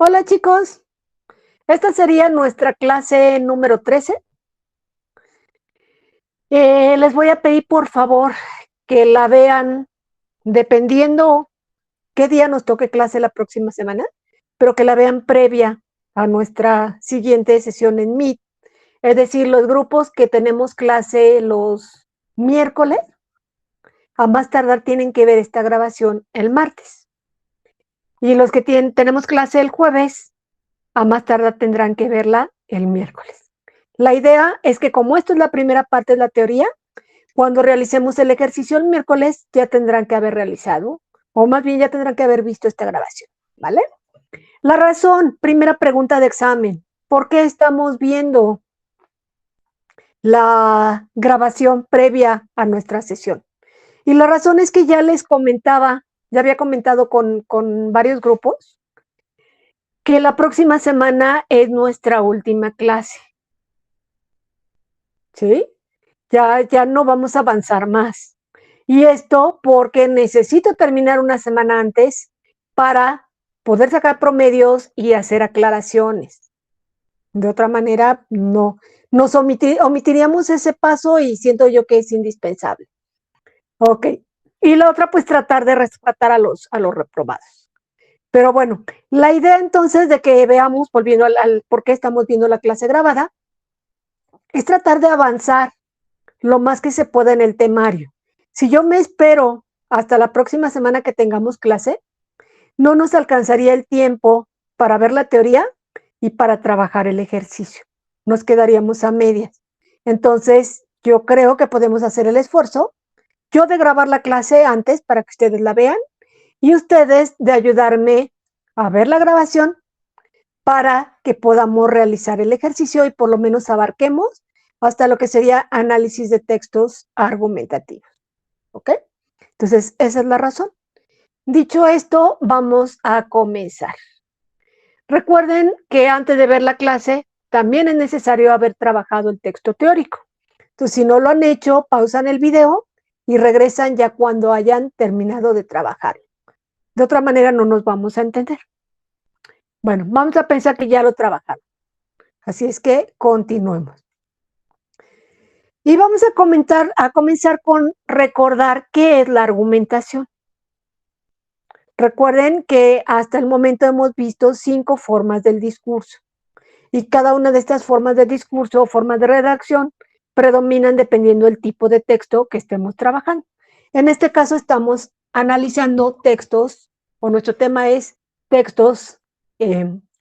Hola chicos, esta sería nuestra clase número 13. Les voy a pedir por favor que la vean dependiendo qué día nos toque clase la próxima semana, pero que la vean previa a nuestra siguiente sesión en Meet. Es decir, los grupos que tenemos clase los miércoles, a más tardar tienen que ver esta grabación el martes. Y los que tenemos clase el jueves, a más tardar tendrán que verla el miércoles. La idea es que como esto es la primera parte de la teoría, cuando realicemos el ejercicio el miércoles ya tendrán que haber realizado, o más bien ya tendrán que haber visto esta grabación, ¿vale? La razón, primera pregunta de examen, ¿por qué estamos viendo la grabación previa a nuestra sesión? Y la razón es que ya les comentaba, ya había comentado con varios grupos, que la próxima semana es nuestra última clase. ¿Sí? Ya no vamos a avanzar más. Y esto porque necesito terminar una semana antes para poder sacar promedios y hacer aclaraciones. De otra manera, no. Nos omitiríamos ese paso y siento yo que es indispensable. Ok. Y la otra, pues tratar de rescatar a los reprobados. Pero bueno, la idea entonces de que veamos, volviendo al por qué estamos viendo la clase grabada, es tratar de avanzar lo más que se pueda en el temario. Si yo me espero hasta la próxima semana que tengamos clase, no nos alcanzaría el tiempo para ver la teoría y para trabajar el ejercicio. Nos quedaríamos a medias. Entonces, yo creo que podemos hacer el esfuerzo, yo de grabar la clase antes para que ustedes la vean y ustedes de ayudarme a ver la grabación para que podamos realizar el ejercicio y por lo menos abarquemos hasta lo que sería análisis de textos argumentativos. ¿Ok? Entonces, esa es la razón. Dicho esto, vamos a comenzar. Recuerden que antes de ver la clase, también es necesario haber trabajado el texto teórico. Entonces, si no lo han hecho, pausan el video y regresan ya cuando hayan terminado de trabajar. De otra manera, no nos vamos a entender. Bueno, vamos a pensar que ya lo trabajaron. Así es que continuemos. Y vamos a comenzar con recordar qué es la argumentación. Recuerden que hasta el momento hemos visto 5 formas del discurso y cada una de estas formas de discurso o formas de redacción predominan dependiendo del tipo de texto que estemos trabajando. En este caso estamos analizando textos, o nuestro tema es textos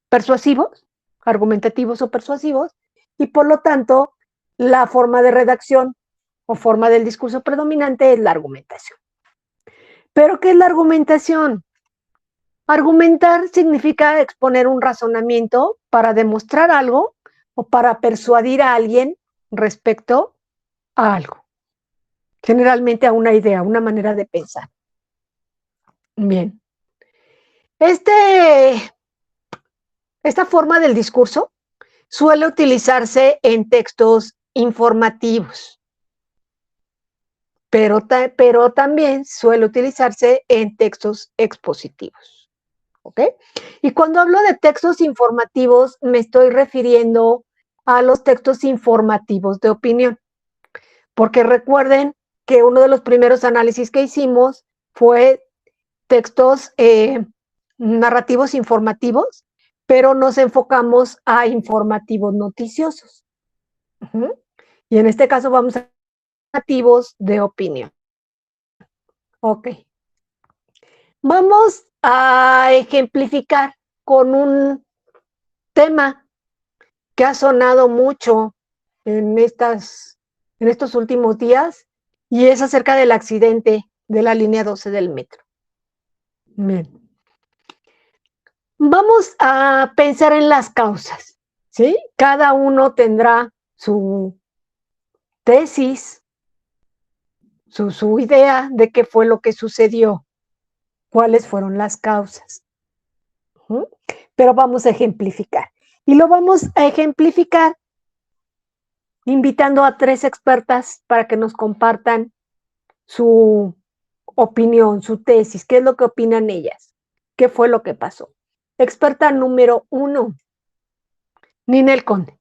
persuasivos, argumentativos o persuasivos, y por lo tanto la forma de redacción o forma del discurso predominante es la argumentación. ¿Pero qué es la argumentación? Argumentar significa exponer un razonamiento para demostrar algo o para persuadir a alguien respecto a algo. Generalmente a una idea, una manera de pensar. Bien. Esta forma del discurso suele utilizarse en textos informativos, pero también suele utilizarse en textos expositivos. ¿Ok? Y cuando hablo de textos informativos, me estoy refiriendo a los textos informativos de opinión. Porque recuerden que uno de los primeros análisis que hicimos fue textos narrativos informativos, pero nos enfocamos a informativos noticiosos. Y en este caso vamos a informativos de opinión. Ok. Vamos a ejemplificar con un tema que ha sonado mucho en estos últimos días y es acerca del accidente de la línea 12 del metro. Bien. Vamos a pensar en las causas, ¿sí? Cada uno tendrá su tesis, su idea de qué fue lo que sucedió, cuáles fueron las causas. Pero vamos a ejemplificar. Y lo vamos a ejemplificar invitando a 3 expertas para que nos compartan su opinión, su tesis, qué es lo que opinan ellas, qué fue lo que pasó. experta número 1, Ninel Conde.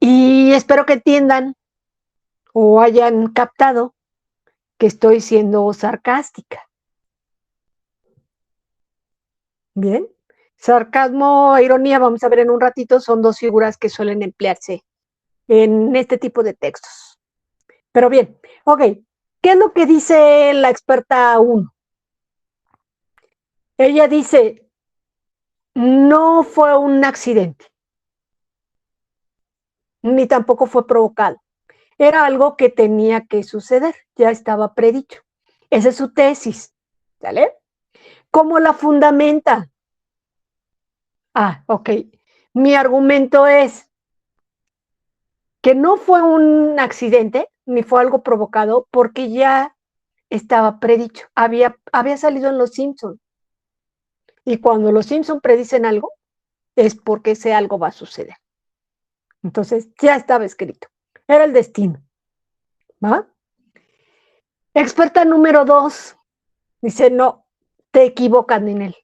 Y espero que entiendan o hayan captado que estoy siendo sarcástica. Bien, sarcasmo e ironía, vamos a ver en un ratito, son dos figuras que suelen emplearse en este tipo de textos. Pero bien, ok, ¿qué es lo que dice la experta 1? Ella dice, no fue un accidente, ni tampoco fue provocado. Era algo que tenía que suceder, ya estaba predicho. Esa es su tesis, ¿sale? ¿Cómo la fundamenta? Ok. Mi argumento es que no fue un accidente, ni fue algo provocado, porque ya estaba predicho. Había salido en Los Simpson. Y cuando Los Simpson predicen algo, es porque ese algo va a suceder. Entonces, ya estaba escrito. Era el destino. ¿Va? Experta número 2 dice, no, te equivocas, Ninel.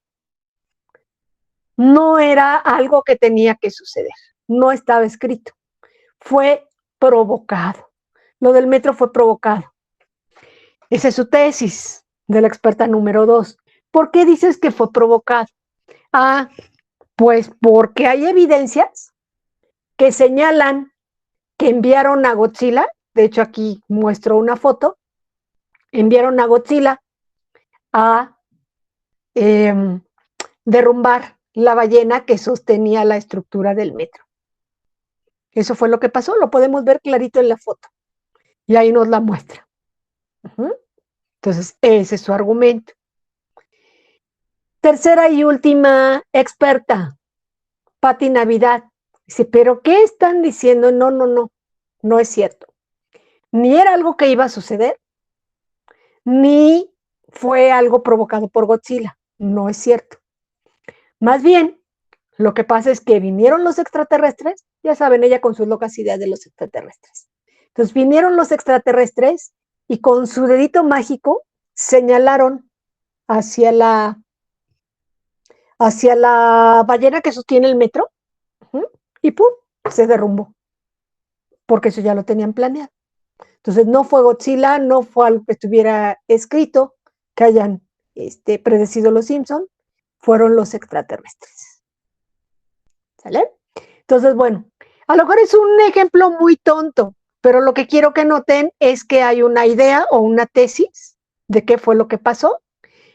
No era algo que tenía que suceder. No estaba escrito. Fue provocado. Lo del metro fue provocado. Esa es su tesis de la experta número 2. ¿Por qué dices que fue provocado? Pues porque hay evidencias que señalan que enviaron a Godzilla, de hecho aquí muestro una foto, enviaron a Godzilla a derrumbar la ballena que sostenía la estructura del metro. Eso fue lo que pasó, lo podemos ver clarito en la foto. Y ahí nos la muestra. Entonces, ese es su argumento. Tercera y última experta, Pati Navidad. Dice, ¿pero qué están diciendo? No, no es cierto. Ni era algo que iba a suceder, ni fue algo provocado por Godzilla. No es cierto. Más bien, lo que pasa es que vinieron los extraterrestres, ya saben, ella con sus locas ideas de los extraterrestres. Entonces vinieron los extraterrestres y con su dedito mágico señalaron hacia la ballena que sostiene el metro y ¡pum! Se derrumbó, porque eso ya lo tenían planeado. Entonces no fue Godzilla, no fue algo que estuviera escrito, que hayan predecido los Simpson, fueron los extraterrestres. ¿Sale? Entonces, bueno, a lo mejor es un ejemplo muy tonto, pero lo que quiero que noten es que hay una idea o una tesis de qué fue lo que pasó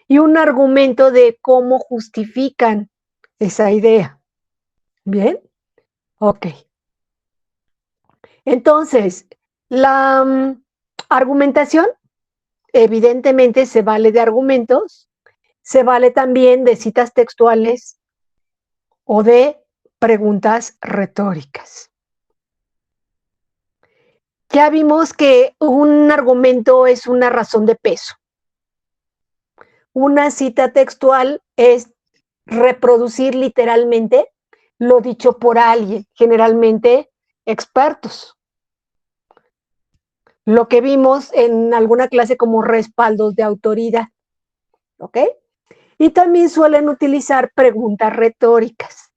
y un argumento de cómo justifican esa idea. ¿Bien? Ok. Entonces, la argumentación evidentemente se vale de argumentos, se vale también de citas textuales o de preguntas retóricas. Ya vimos que un argumento es una razón de peso. Una cita textual es reproducir literalmente lo dicho por alguien, generalmente expertos. Lo que vimos en alguna clase como respaldos de autoridad. ¿Ok? Y también suelen utilizar preguntas retóricas.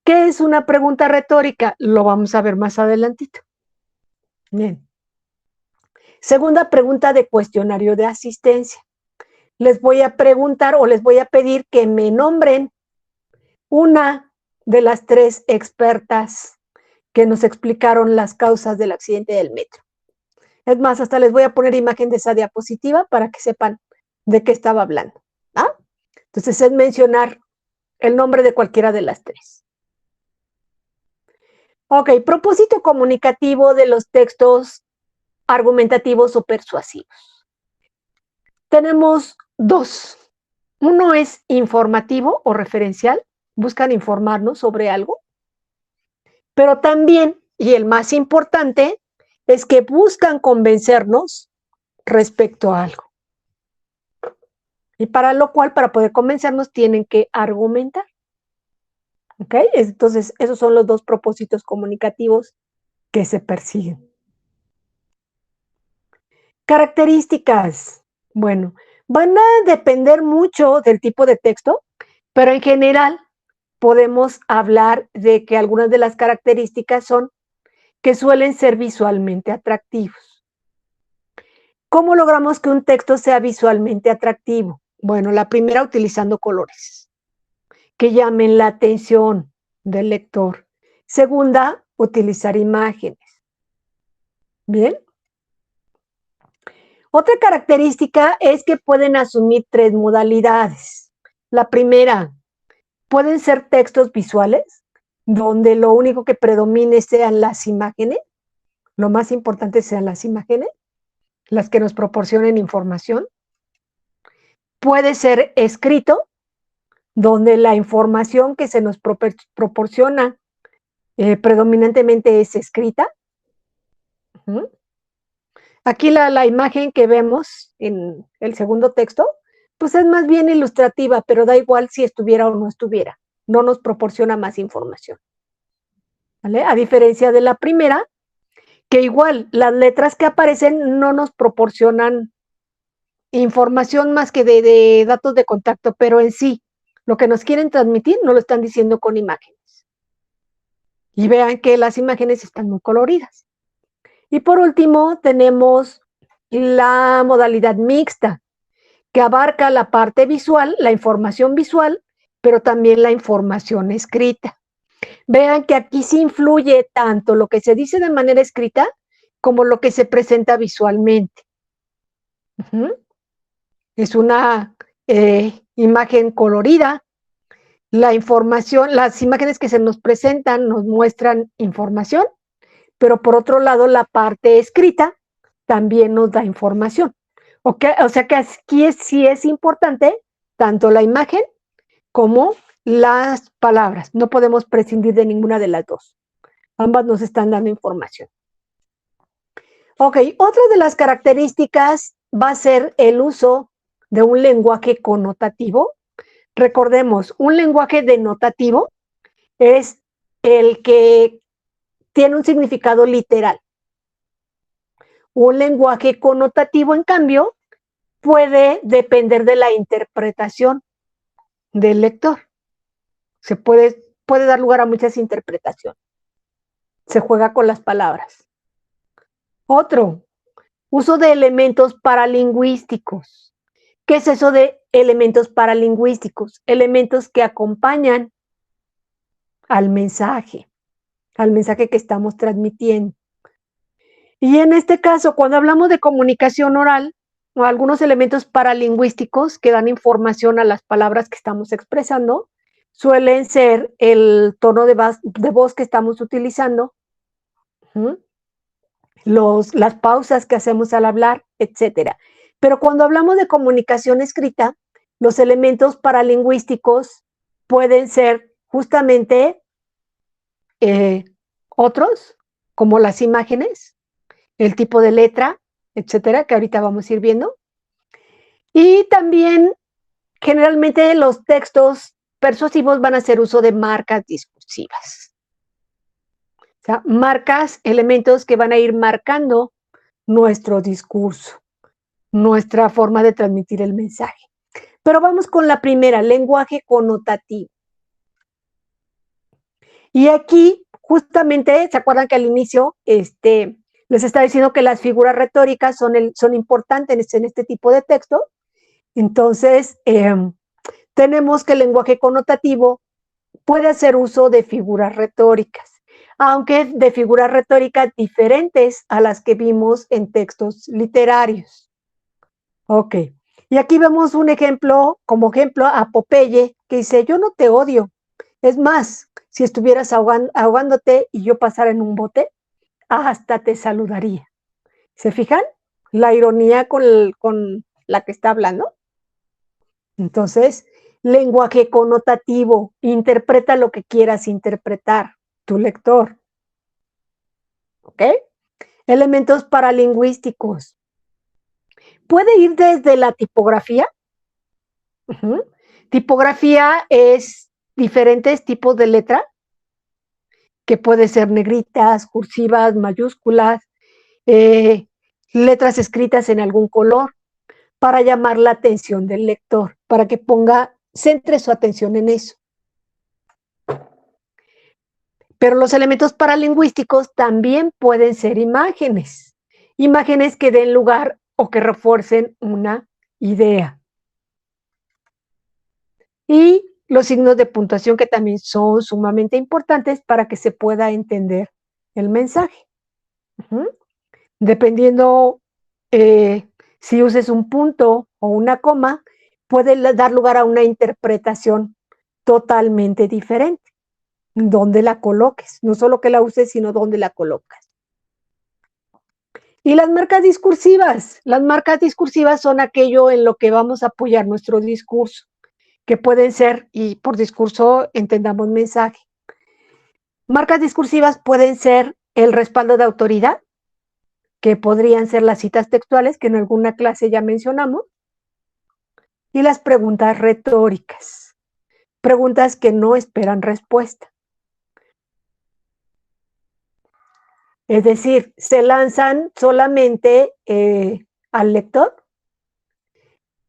¿Qué es una pregunta retórica? Lo vamos a ver más adelantito. Bien. Segunda pregunta de cuestionario de asistencia. Les voy a preguntar o les voy a pedir que me nombren una de las 3 expertas que nos explicaron las causas del accidente del metro. Es más, hasta les voy a poner imagen de esa diapositiva para que sepan de qué estaba hablando. Entonces es mencionar el nombre de cualquiera de las 3. Ok, propósito comunicativo de los textos argumentativos o persuasivos. Tenemos 2. Uno es informativo o referencial, buscan informarnos sobre algo, pero también, y el más importante, es que buscan convencernos respecto a algo. Y para lo cual, para poder convencernos, tienen que argumentar. ¿Ok? Entonces, esos son los 2 propósitos comunicativos que se persiguen. Características. Bueno, Van a depender mucho del tipo de texto, pero en general podemos hablar de que algunas de las características son que suelen ser visualmente atractivos. ¿Cómo logramos que un texto sea visualmente atractivo? Bueno, la primera, utilizando colores que llamen la atención del lector. Segunda, utilizar imágenes. Bien. Otra característica es que pueden asumir 3 modalidades. La primera, pueden ser textos visuales, donde lo único que predomine sean las imágenes, lo más importante sean las imágenes, las que nos proporcionen información. Puede ser escrito, donde la información que se nos proporciona predominantemente es escrita. Aquí la imagen que vemos en el segundo texto, pues es más bien ilustrativa, pero da igual si estuviera o no estuviera, no nos proporciona más información, ¿vale? A diferencia de la primera, que igual las letras que aparecen no nos proporcionan información más que de datos de contacto, pero en sí, lo que nos quieren transmitir no lo están diciendo con imágenes. Y vean que las imágenes están muy coloridas. Y por último, tenemos la modalidad mixta, que abarca la parte visual, la información visual, pero también la información escrita. Vean que aquí sí influye tanto lo que se dice de manera escrita como lo que se presenta visualmente. Es una imagen colorida. La información, las imágenes que se nos presentan nos muestran información, pero por otro lado la parte escrita también nos da información. O sea que aquí sí es importante tanto la imagen como las palabras. No podemos prescindir de ninguna de las dos. Ambas nos están dando información. Ok, otra de las características va a ser el uso de un lenguaje connotativo. Recordemos, un lenguaje denotativo es el que tiene un significado literal. Un lenguaje connotativo, en cambio, puede depender de la interpretación del lector. Se puede dar lugar a muchas interpretaciones. Se juega con las palabras. Otro, uso de elementos paralingüísticos. ¿Qué es eso de elementos paralingüísticos? Elementos que acompañan al mensaje que estamos transmitiendo. Y en este caso, cuando hablamos de comunicación oral, o algunos elementos paralingüísticos que dan información a las palabras que estamos expresando, suelen ser el tono de voz que estamos utilizando, las pausas que hacemos al hablar, etcétera. Pero cuando hablamos de comunicación escrita, los elementos paralingüísticos pueden ser justamente otros, como las imágenes, el tipo de letra, etcétera, que ahorita vamos a ir viendo. Y también, generalmente, los textos persuasivos van a hacer uso de marcas discursivas. O sea, marcas, elementos que van a ir marcando nuestro discurso, nuestra forma de transmitir el mensaje. Pero vamos con la primera, lenguaje connotativo. Y aquí, justamente, ¿se acuerdan que al inicio les estaba diciendo que las figuras retóricas son importantes en este tipo de texto? Entonces, tenemos que el lenguaje connotativo puede hacer uso de figuras retóricas, aunque de figuras retóricas diferentes a las que vimos en textos literarios. Ok, y aquí vemos un ejemplo, como ejemplo a Popeye, que dice, yo no te odio. Es más, si estuvieras ahogándote y yo pasara en un bote, hasta te saludaría. ¿Se fijan? La ironía con la que está hablando. Entonces, lenguaje connotativo, interpreta lo que quieras interpretar, tu lector. ¿Ok? Elementos paralingüísticos. Puede ir desde la tipografía. Tipografía es diferentes tipos de letra, que puede ser negritas, cursivas, mayúsculas, letras escritas en algún color. para llamar la atención del lector, para que centre su atención en eso. Pero los elementos paralingüísticos también pueden ser imágenes que den lugar o que refuercen una idea. Y los signos de puntuación, que también son sumamente importantes para que se pueda entender el mensaje. Dependiendo si uses un punto o una coma, puede dar lugar a una interpretación totalmente diferente. Dónde la coloques, no solo que la uses, sino dónde la colocas. Y las marcas discursivas. Las marcas discursivas son aquello en lo que vamos a apoyar nuestro discurso, que pueden ser, y por discurso entendamos mensaje. Marcas discursivas pueden ser el respaldo de autoridad, que podrían ser las citas textuales, que en alguna clase ya mencionamos, y las preguntas retóricas, preguntas que no esperan respuesta. Es decir, se lanzan solamente al lector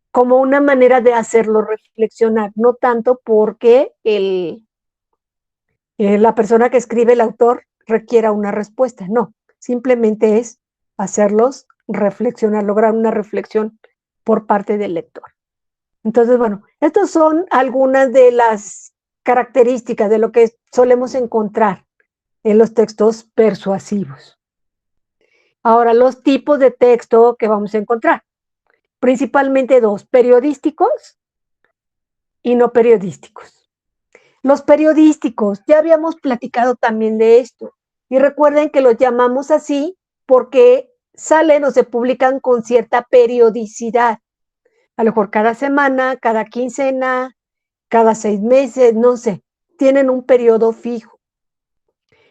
como una manera de hacerlo reflexionar, no tanto porque la persona que escribe, el autor, requiera una respuesta, no, simplemente es hacerlos reflexionar, lograr una reflexión por parte del lector. Entonces, bueno, estas son algunas de las características de lo que solemos encontrar en los textos persuasivos. Ahora, los tipos de texto que vamos a encontrar. Principalmente dos, periodísticos y no periodísticos. Los periodísticos, ya habíamos platicado también de esto, y recuerden que los llamamos así porque salen o se publican con cierta periodicidad, a lo mejor cada semana, cada quincena, cada 6 meses, no sé, tienen un periodo fijo.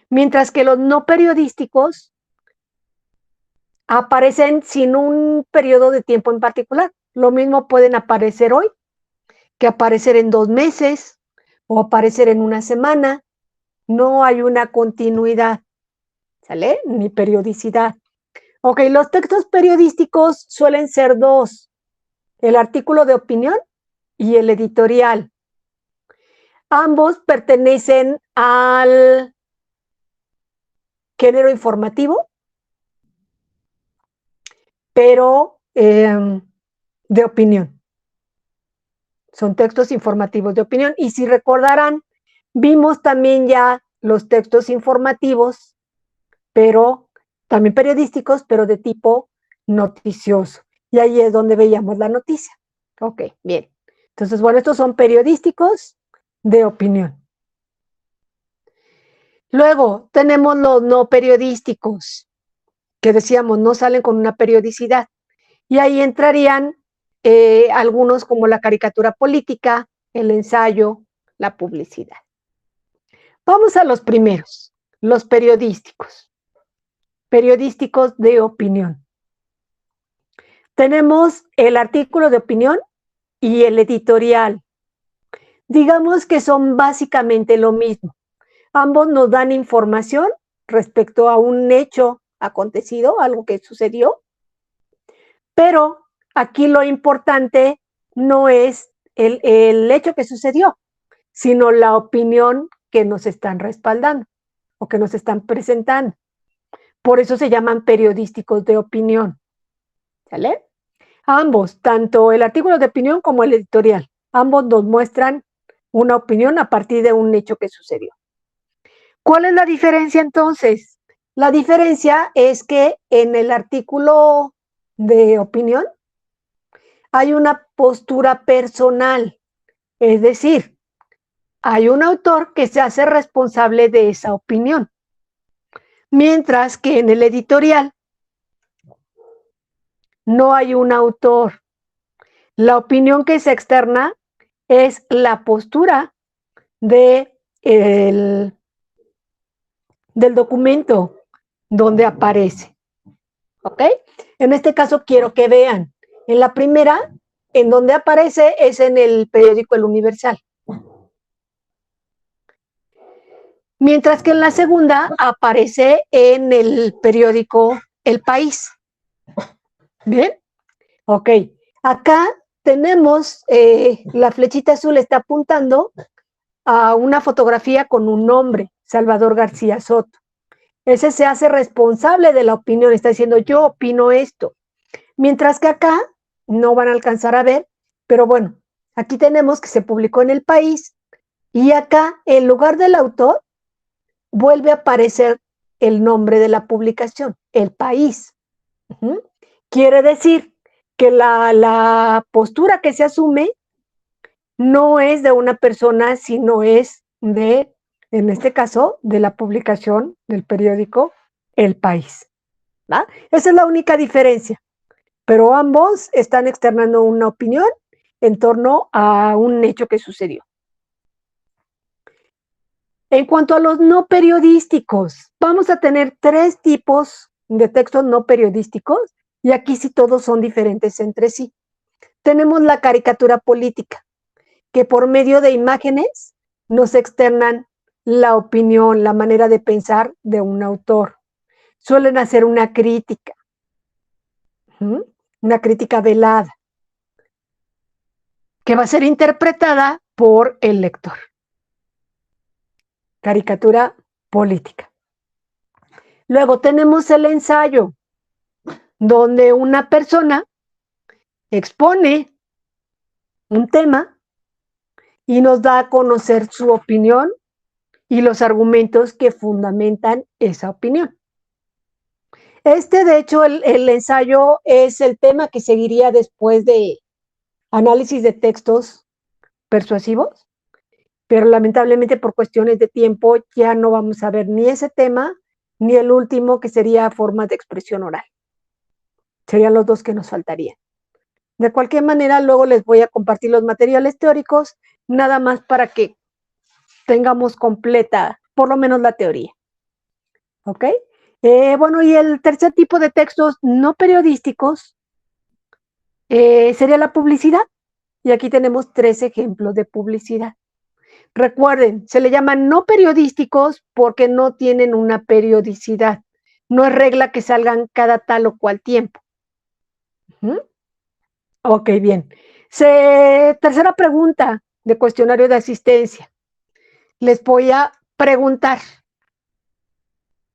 Mientras que los no periodísticos aparecen sin un periodo de tiempo en particular. Lo mismo pueden aparecer hoy que aparecer en 2 meses o aparecer en una semana. No hay una continuidad, ¿sale? Ni periodicidad. Ok, los textos periodísticos suelen ser dos: el artículo de opinión y el editorial. Ambos pertenecen al género informativo, pero de opinión. Son textos informativos de opinión. Y si recordarán, vimos también ya los textos informativos, pero también periodísticos, pero de tipo noticioso. Y ahí es donde veíamos la noticia. Ok, bien. Entonces, bueno, estos son periodísticos de opinión. Luego tenemos los no periodísticos, que decíamos no salen con una periodicidad. Y ahí entrarían algunos como la caricatura política, el ensayo, la publicidad. Vamos a los primeros, los periodísticos. Periodísticos de opinión. Tenemos el artículo de opinión y el editorial. Digamos que son básicamente lo mismo. Ambos nos dan información respecto a un hecho acontecido, algo que sucedió, pero aquí lo importante no es el hecho que sucedió, sino la opinión que nos están respaldando o que nos están presentando. Por eso se llaman periodísticos de opinión. ¿Sale? Ambos, tanto el artículo de opinión como el editorial, ambos nos muestran una opinión a partir de un hecho que sucedió. ¿Cuál es la diferencia entonces? La diferencia es que en el artículo de opinión hay una postura personal, es decir, hay un autor que se hace responsable de esa opinión, mientras que en el editorial no hay un autor. La opinión que se externa es la postura del documento donde aparece. ¿Ok? En este caso quiero que vean. En la primera, en donde aparece es en el periódico El Universal. Mientras que en la segunda aparece en el periódico El País. ¿Bien? Ok. Acá tenemos, la flechita azul está apuntando a una fotografía con un nombre, Salvador García Soto. Ese se hace responsable de la opinión, está diciendo yo opino esto. Mientras que acá no van a alcanzar a ver, pero bueno, aquí tenemos que se publicó en El País y acá en lugar del autor vuelve a aparecer el nombre de la publicación, El País. Quiere decir que la postura que se asume no es de una persona, sino es de, en este caso, de la publicación del periódico El País. ¿Va? Esa es la única diferencia, pero ambos están externando una opinión en torno a un hecho que sucedió. En cuanto a los no periodísticos, vamos a tener 3 tipos de textos no periodísticos y aquí sí todos son diferentes entre sí. Tenemos la caricatura política, que por medio de imágenes nos externan la opinión, la manera de pensar de un autor. Suelen hacer una crítica velada, que va a ser interpretada por el lector. Caricatura política. Luego tenemos el ensayo, donde una persona expone un tema y nos da a conocer su opinión y los argumentos que fundamentan esa opinión. De hecho, el ensayo es el tema que seguiría después de análisis de textos persuasivos, pero lamentablemente por cuestiones de tiempo ya no vamos a ver ni ese tema ni el último, que sería formas de expresión oral. Serían los 2 que nos faltarían. De cualquier manera, luego les voy a compartir los materiales teóricos, nada más para que tengamos completa, por lo menos la teoría. ¿Ok? Bueno, y el tercer tipo de textos no periodísticos sería la publicidad. Y aquí tenemos 3 ejemplos de publicidad. Recuerden, se le llaman no periodísticos porque no tienen una periodicidad. No es regla que salgan cada tal o cual tiempo. Ok, bien. Tercera pregunta de cuestionario de asistencia. Les voy a preguntar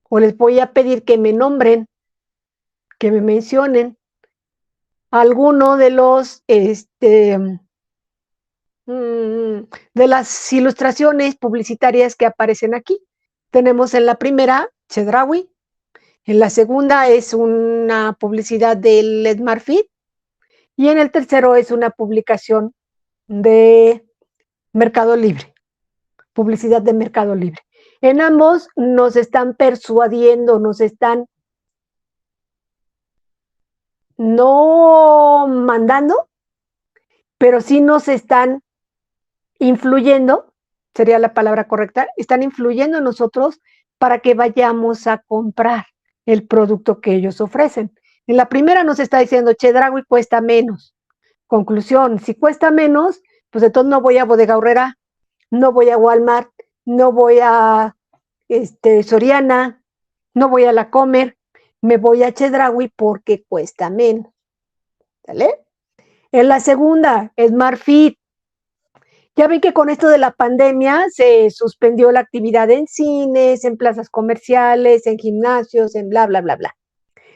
o les voy a pedir que me nombren, que me mencionen alguno de los de las ilustraciones publicitarias que aparecen aquí. Tenemos en la primera Chedraui, en la segunda es una publicidad del SmartFit y en el tercero es una publicación de Mercado Libre, publicidad de Mercado Libre. En ambos nos están persuadiendo, nos están no mandando, pero sí nos están influyendo, sería la palabra correcta, están influyendo en nosotros para que vayamos a comprar el producto que ellos ofrecen. En la primera nos está diciendo, Chedraui cuesta menos. Conclusión, si cuesta menos, pues entonces no voy a Bodega Aurrera, no voy a Walmart, no voy a Soriana, no voy a La Comer, me voy a Chedraui porque cuesta menos. ¿Sale? En la segunda, SmartFit. Ya ven que con esto de la pandemia se suspendió la actividad en cines, en plazas comerciales, en gimnasios, en bla, bla, bla, bla.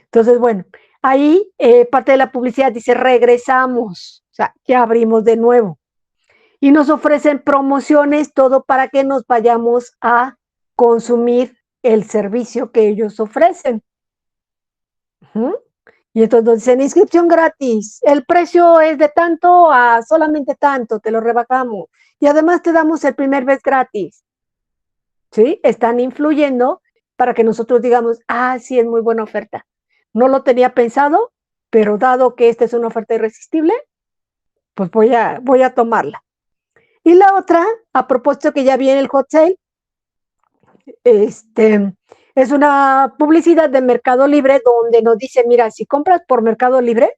Entonces, bueno, ahí parte de la publicidad dice regresamos, o sea, ya abrimos de nuevo. Y nos ofrecen promociones, todo para que nos vayamos a consumir el servicio que ellos ofrecen. Y entonces dicen inscripción gratis, el precio es de tanto a solamente tanto, te lo rebajamos. Y además te damos el primer mes gratis. ¿Sí? Están influyendo para que nosotros digamos, ah, sí, es muy buena oferta. No lo tenía pensado, pero dado que esta es una oferta irresistible, pues voy a tomarla. Y la otra, a propósito que ya viene el hot sale, es una publicidad de Mercado Libre donde nos dice, mira, si compras por Mercado Libre,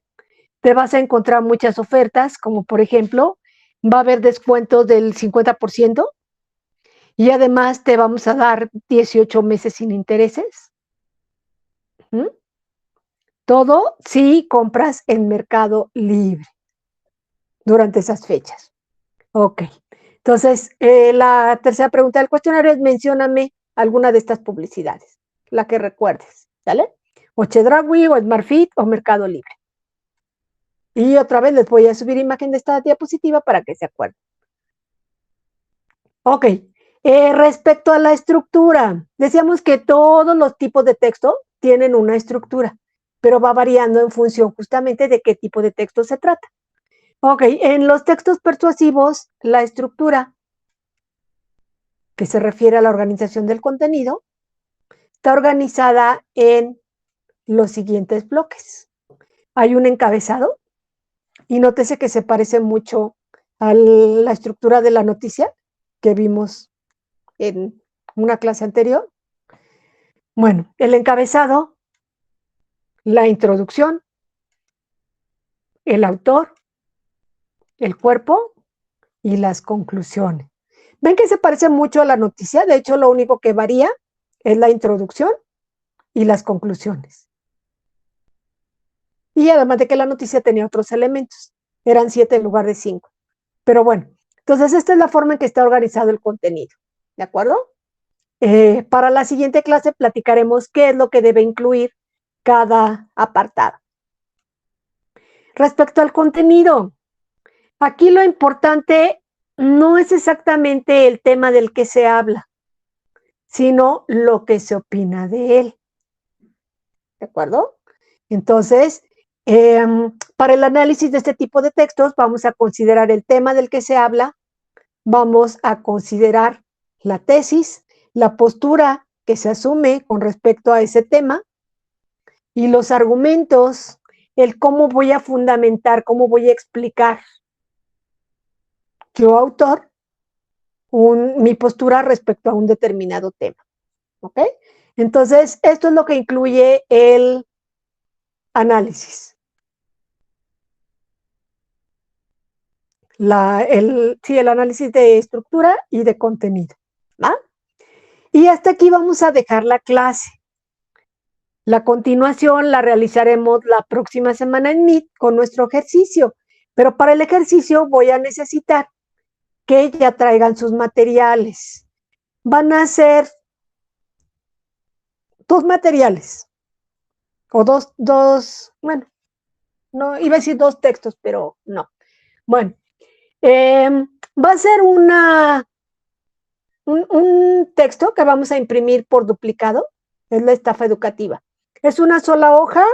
te vas a encontrar muchas ofertas, como por ejemplo, va a haber descuentos del 50% y además te vamos a dar 18 meses sin intereses. Todo si compras en Mercado Libre. durante esas fechas. Ok. Entonces, la tercera pregunta del cuestionario es: mencióname alguna de estas publicidades, la que recuerdes, ¿sale? O Chedraui, o SmartFit, o Mercado Libre. Y otra vez les voy a subir imagen de esta diapositiva para que se acuerden. Ok. Respecto a la estructura, decíamos que todos los tipos de texto tienen una estructura, pero va variando en función justamente de qué tipo de texto se trata. Ok, en los textos persuasivos, la estructura, que se refiere a la organización del contenido, está organizada en los siguientes bloques. Hay un encabezado, y nótese que se parece mucho a la estructura de la noticia que vimos en una clase anterior. Bueno, el encabezado, la introducción, el autor, el cuerpo y las conclusiones. ¿Ven que se parece mucho a la noticia? De hecho, lo único que varía es la introducción y las conclusiones. Y además de que la noticia tenía otros elementos, eran 7 en lugar de 5. Pero bueno, entonces esta es la forma en que está organizado el contenido, ¿de acuerdo? Para la siguiente clase platicaremos qué es lo que debe incluir cada apartado. Respecto al contenido, aquí lo importante no es exactamente el tema del que se habla, sino lo que se opina de él. ¿De acuerdo? Entonces, para el análisis de este tipo de textos, vamos a considerar el tema del que se habla, vamos a considerar la tesis, la postura que se asume con respecto a ese tema y los argumentos, el cómo voy a fundamentar, cómo voy a explicar yo, autor, mi postura respecto a un determinado tema. ¿Ok? Entonces, esto es lo que incluye el análisis. El análisis de estructura y de contenido. ¿Va? Y hasta aquí vamos a dejar la clase. La continuación la realizaremos la próxima semana en Meet con nuestro ejercicio. Pero para el ejercicio voy a necesitar que ya traigan sus materiales. Van a ser 2 materiales. O bueno, no iba a decir 2 textos, pero no. Bueno, va a ser un texto que vamos a imprimir por duplicado, es la estafa educativa. Es una sola hoja,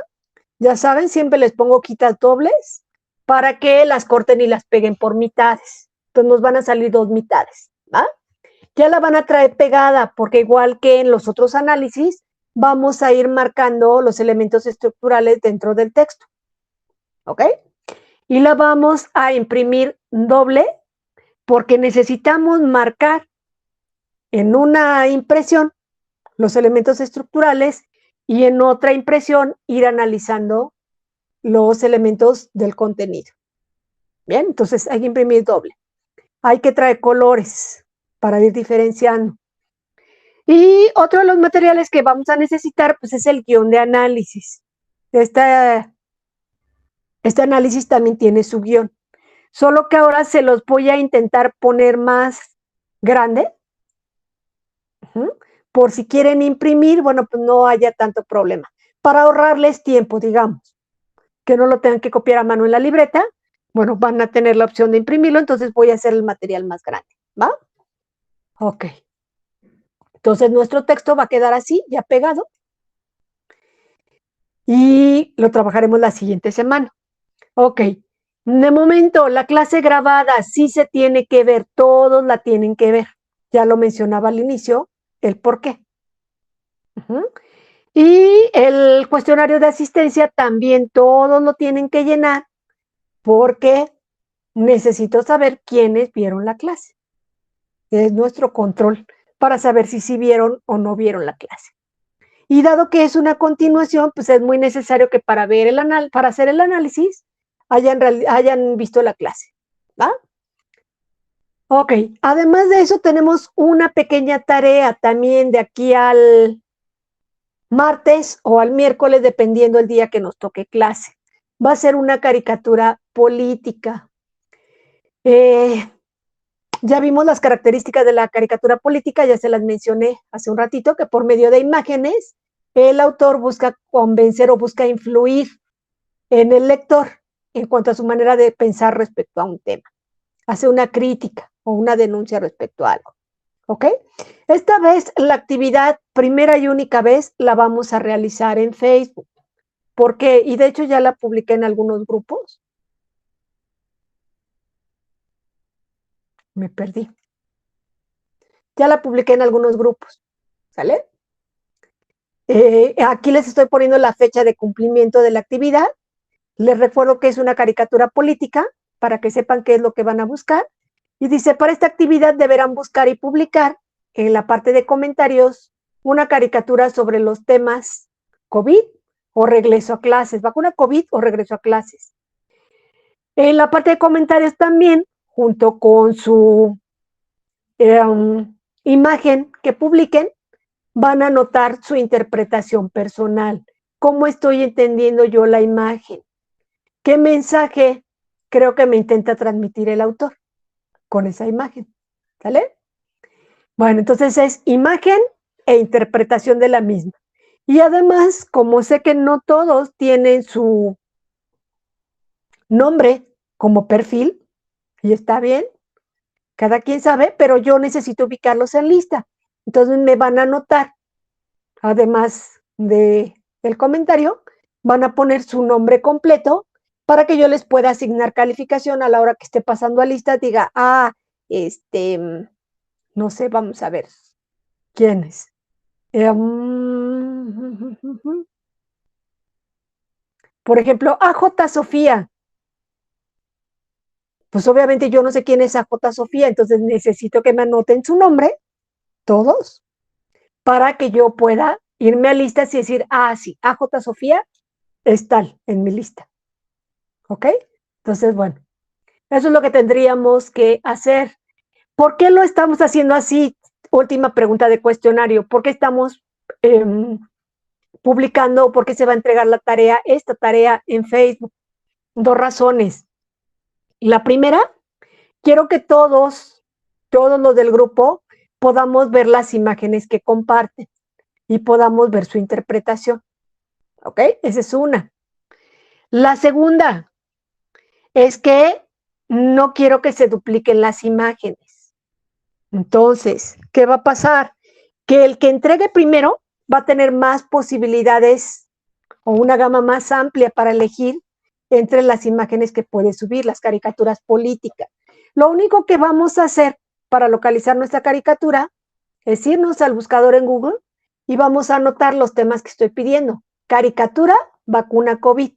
ya saben, siempre les pongo hojitas dobles para que las corten y las peguen por mitades. Entonces nos van a salir 2 mitades, ¿va? Ya la van a traer pegada, porque igual que en los otros análisis, vamos a ir marcando los elementos estructurales dentro del texto, ¿ok? Y la vamos a imprimir doble porque necesitamos marcar en una impresión los elementos estructurales y en otra impresión ir analizando los elementos del contenido. Bien, entonces hay que imprimir doble. Hay que traer colores para ir diferenciando. Y otro de los materiales que vamos a necesitar pues es el guión de análisis. Este análisis también tiene su guión, solo que ahora se los voy a intentar poner más grande, por si quieren imprimir, bueno, pues no haya tanto problema, para ahorrarles tiempo, digamos, que no lo tengan que copiar a mano en la libreta, bueno, van a tener la opción de imprimirlo, entonces voy a hacer el material más grande, ¿va? Ok. Entonces nuestro texto va a quedar así, ya pegado, y lo trabajaremos la siguiente semana. Ok, de momento la clase grabada sí se tiene que ver, todos la tienen que ver. Ya lo mencionaba al inicio, el por qué. Y el cuestionario de asistencia también todos lo tienen que llenar porque necesito saber quiénes vieron la clase. Es nuestro control para saber si sí vieron o no vieron la clase. Y dado que es una continuación, pues es muy necesario que para hacer el análisis hayan visto la clase, ¿va? Ok, además de eso tenemos una pequeña tarea también de aquí al martes o al miércoles, dependiendo el día que nos toque clase. Va a ser una caricatura política. Ya vimos las características de la caricatura política, ya se las mencioné hace un ratito, que por medio de imágenes el autor busca convencer o busca influir en el lector en cuanto a su manera de pensar respecto a un tema. Hace una crítica o una denuncia respecto a algo. ¿Ok? Esta vez la actividad, primera y única vez, la vamos a realizar en Facebook. ¿Por qué? Y de hecho ya la publiqué en algunos grupos. Me perdí. Ya la publiqué en algunos grupos. ¿Sale? Aquí les estoy poniendo la fecha de cumplimiento de la actividad. Les recuerdo que es una caricatura política para que sepan qué es lo que van a buscar. Y dice, para esta actividad deberán buscar y publicar en la parte de comentarios una caricatura sobre los temas COVID o regreso a clases, vacuna COVID o regreso a clases. En la parte de comentarios también, junto con su imagen que publiquen, van a anotar su interpretación personal. ¿Cómo estoy entendiendo yo la imagen? ¿Qué mensaje creo que me intenta transmitir el autor con esa imagen? ¿Sale? Bueno, entonces es imagen e interpretación de la misma. Y además, como sé que no todos tienen su nombre como perfil, y está bien, cada quien sabe, pero yo necesito ubicarlos en lista. Entonces me van a anotar, además del comentario, van a poner su nombre completo para que yo les pueda asignar calificación a la hora que esté pasando a lista, diga, no sé, vamos a ver, ¿quiénes? Por ejemplo, AJ Sofía. Pues obviamente yo no sé quién es AJ Sofía, entonces necesito que me anoten su nombre, todos, para que yo pueda irme a listas y decir, sí, AJ Sofía es tal en mi lista. ¿Ok? Entonces, bueno, eso es lo que tendríamos que hacer. ¿Por qué lo estamos haciendo así? Última pregunta de cuestionario. ¿Por qué estamos publicando o por qué se va a entregar esta tarea en Facebook? Dos razones. La primera, quiero que todos los del grupo, podamos ver las imágenes que comparten y podamos ver su interpretación. ¿Ok? Esa es una. La segunda es que no quiero que se dupliquen las imágenes. Entonces, ¿qué va a pasar? Que el que entregue primero va a tener más posibilidades o una gama más amplia para elegir entre las imágenes que puede subir, las caricaturas políticas. Lo único que vamos a hacer para localizar nuestra caricatura es irnos al buscador en Google y vamos a anotar los temas que estoy pidiendo. Caricatura, vacuna COVID.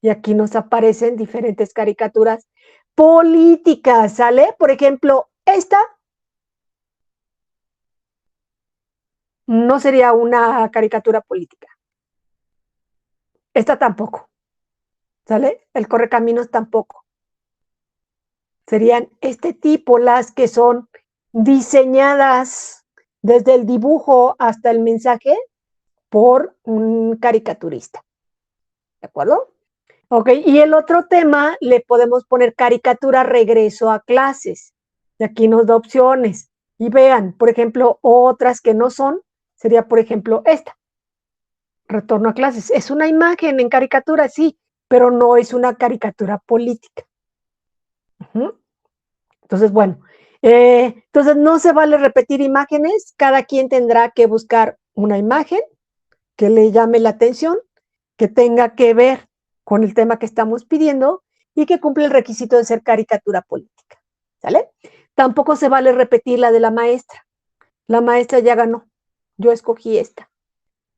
Y aquí nos aparecen diferentes caricaturas políticas, ¿sale? Por ejemplo, esta no sería una caricatura política. Esta tampoco, ¿sale? El Correcaminos tampoco. Serían este tipo, las que son diseñadas desde el dibujo hasta el mensaje por un caricaturista. ¿De acuerdo? Ok, y el otro tema le podemos poner caricatura regreso a clases. Y aquí nos da opciones. Y vean, por ejemplo, otras que no son, sería por ejemplo esta, retorno a clases. Es una imagen en caricatura, sí, pero no es una caricatura política. Entonces, bueno, entonces no se vale repetir imágenes, cada quien tendrá que buscar una imagen que le llame la atención, que tenga que ver con el tema que estamos pidiendo y que cumple el requisito de ser caricatura política. ¿Sale? Tampoco se vale repetir la de la maestra. La maestra ya ganó. Yo escogí esta.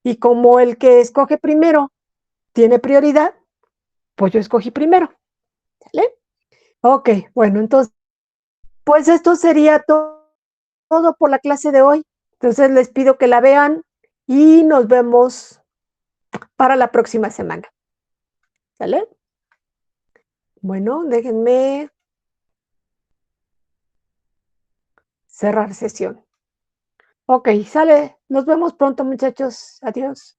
Y como el que escoge primero tiene prioridad, pues yo escogí primero. ¿Sale? Ok, bueno, entonces, pues esto sería todo por la clase de hoy. Entonces les pido que la vean y nos vemos para la próxima semana. ¿Sale? Bueno, déjenme cerrar sesión. Ok, sale. Nos vemos pronto, muchachos. Adiós.